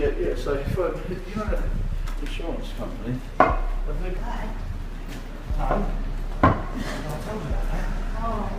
Yeah. So if you're an insurance company, have they? No. I told you that. Oh,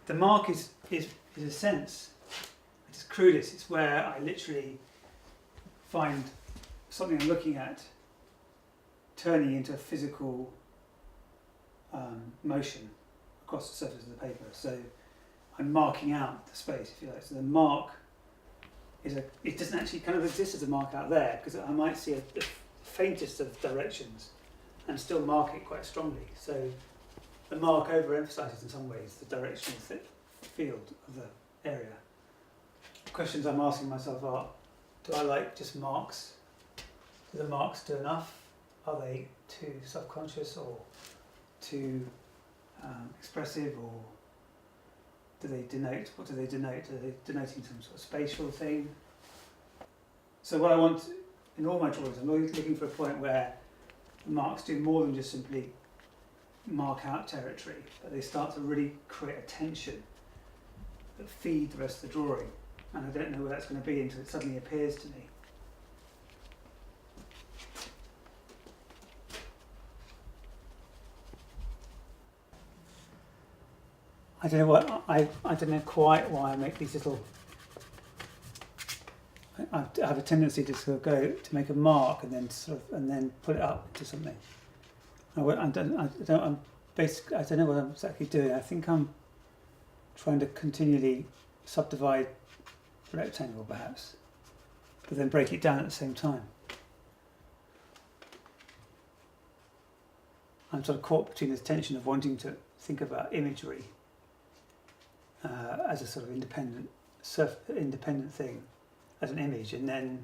the mark is a sense. It's crudest. It's where I literally find something I'm looking at turning into a physical motion across the surface of the paper. So I'm marking out the space, if you like. So the mark it doesn't actually kind of exist as a mark out there, because I might see the faintest of directions and still mark it quite strongly. So the mark overemphasises in some ways the directional field of the area. The questions I'm asking myself are, do I like just marks? Do the marks do enough? Are they too subconscious or too expressive, or do they denote? What do they denote? Are they denoting some sort of spatial thing? So what I want in all my drawings, I'm always looking for a point where the marks do more than just simply mark out territory, but they start to really create a tension that feed the rest of the drawing. And I don't know where that's going to be until it suddenly appears to me. I don't know what I don't know quite why I make these little. I have a tendency to sort of go to make a mark and then put it up to something. I don't know what I'm exactly doing. I think I'm trying to continually subdivide a rectangle, perhaps, but then break it down at the same time. I'm sort of caught between this tension of wanting to think about imagery as a sort of independent thing, as an image, and then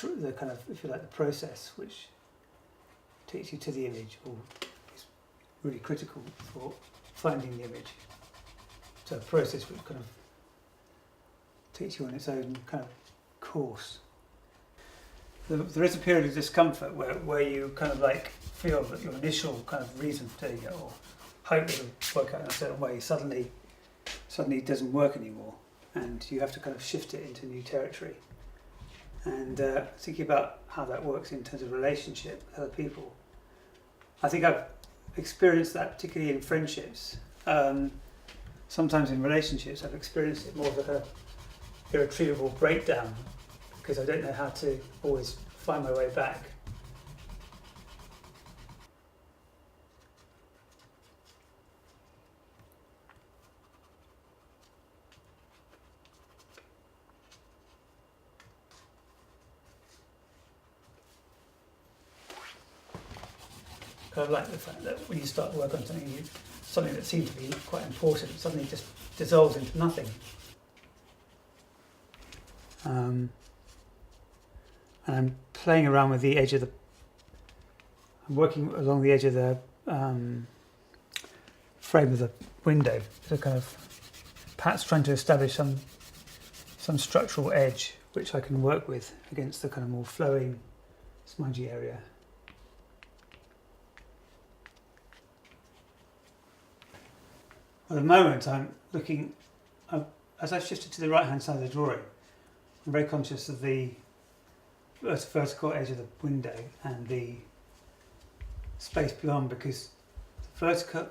the kind of, if you like, the process which takes you to the image, or is really critical for finding the image. So a process which kind of takes you on its own kind of course. There is a period of discomfort where you kind of like feel that your initial kind of reason for doing it, or hope it will work out in a certain way, suddenly it doesn't work anymore, and you have to kind of shift it into new territory. And thinking about how that works in terms of relationship with other people, I think I've experienced that particularly in friendships. Sometimes in relationships I've experienced it more of a irretrievable breakdown, because I don't know how to always find my way back. Kind of like the fact that when you start to work on something that seems to be quite important suddenly just dissolves into nothing. And I'm playing around with the edge of I'm working along the edge of the frame of the window. So kind of perhaps trying to establish some structural edge which I can work with against the kind of more flowing, smudgy area. At the moment I'm looking, as I've shifted to the right hand side of the drawing, I'm very conscious of the vertical edge of the window and the space beyond, because the vertical,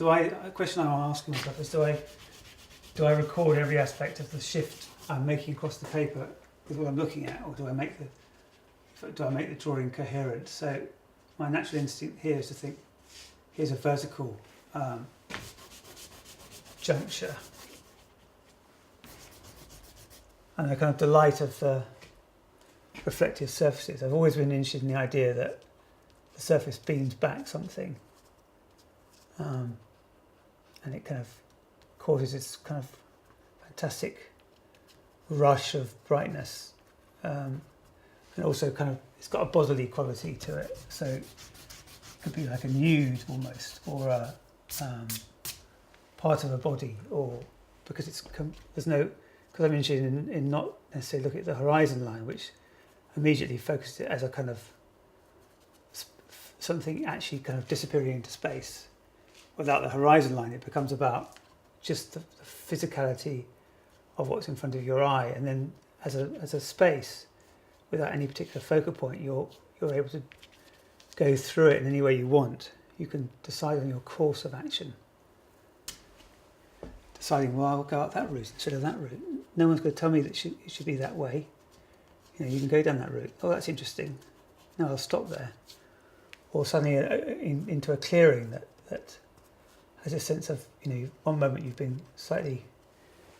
a question I'm asking myself is, do I record every aspect of the shift I'm making across the paper with what I'm looking at, or do I make the drawing coherent? So my natural instinct here is to think, here's a vertical juncture, and the kind of delight of the reflective surfaces. I've always been interested in the idea that the surface beams back something, and it kind of causes this kind of fantastic rush of brightness, and also kind of it's got a bodily quality to it. So it could be like a nude almost, or a part of a body, or because because I'm interested in not necessarily looking at the horizon line, which immediately focuses it as a kind of something actually kind of disappearing into space. Without the horizon line, it becomes about just the physicality of what's in front of your eye, and then as a space, without any particular focal point, you're able to go through it in any way you want. You can decide on your course of action, deciding, well, I'll go up that route instead of that route. No one's going to tell me that it should be that way. You can go down that route. Oh, that's interesting. No, I'll stop there. Or suddenly into a clearing that has a sense of, one moment you've been slightly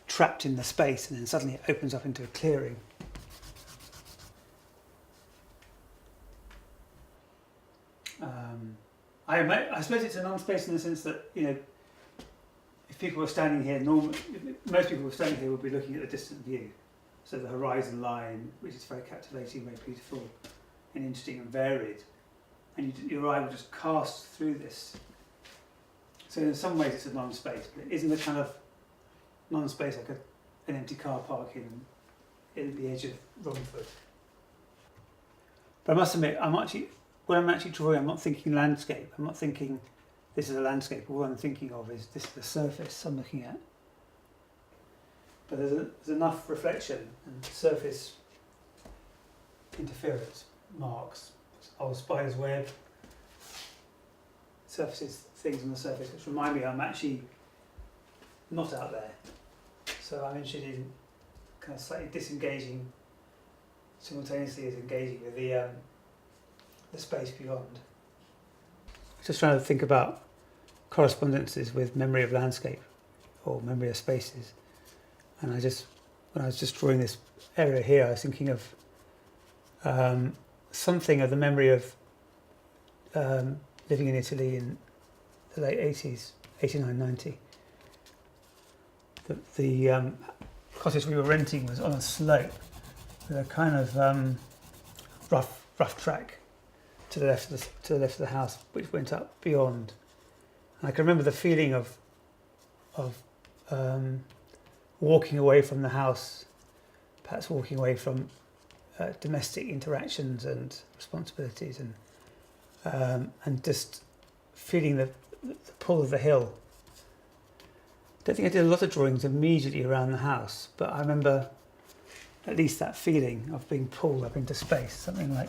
trapped in the space, and then suddenly it opens up into a clearing. I suppose it's a non-space in the sense that, if people were standing here, most people were standing here would be looking at the distant view. So the horizon line, which is very captivating, very beautiful and interesting and varied, and your eye will just cast through this. So in some ways it's a non-space, but it isn't a kind of non-space like an empty car park in the edge of Romford. But I must admit, when I'm actually drawing, I'm not thinking landscape. I'm not thinking this is a landscape. All I'm thinking of is this is the surface I'm looking at. But there's enough reflection and surface interference, marks, old spider's web, surfaces, things on the surface, which remind me I'm actually not out there. So I'm interested in kind of slightly disengaging simultaneously as engaging with the space beyond. Just trying to think about correspondences with memory of landscape or memory of spaces. And when I was just drawing this area here, I was thinking of something of the memory of living in Italy in the late 80s, 89, 90. The cottage we were renting was on a slope with a kind of rough track to the left of the house, which went up beyond. And I can remember the feeling of walking away from the house, perhaps walking away from domestic interactions and responsibilities, and just feeling the pull of the hill. I don't think I did a lot of drawings immediately around the house, but I remember at least that feeling of being pulled up into space, something like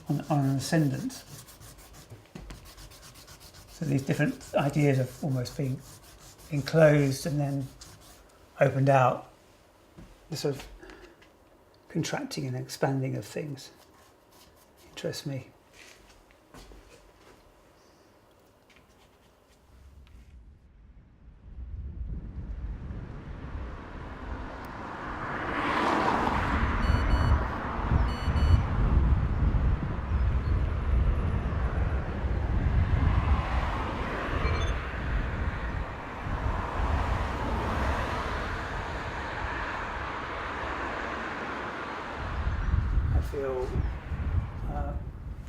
on an ascendant. So these different ideas of almost being enclosed and then opened out, the sort of contracting and expanding of things interests me. Feel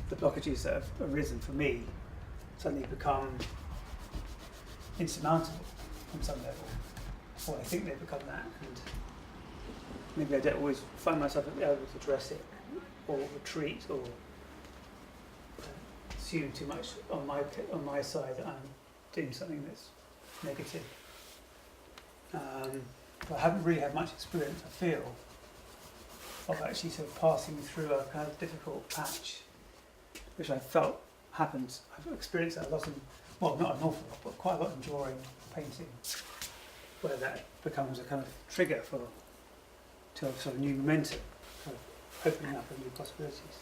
the blockages that have arisen for me suddenly become insurmountable. on some level, or I think they become that, and maybe I don't always find myself able to address it, or retreat, or assume too much on my side that I'm doing something that's negative. But I haven't really had much experience, I feel, of actually sort of passing through a kind of difficult patch, which I felt happens. I've experienced that a lot in, well, not an awful lot, but quite a lot in drawing, painting, where that becomes a kind of trigger to a sort of new momentum, kind of opening up of new possibilities.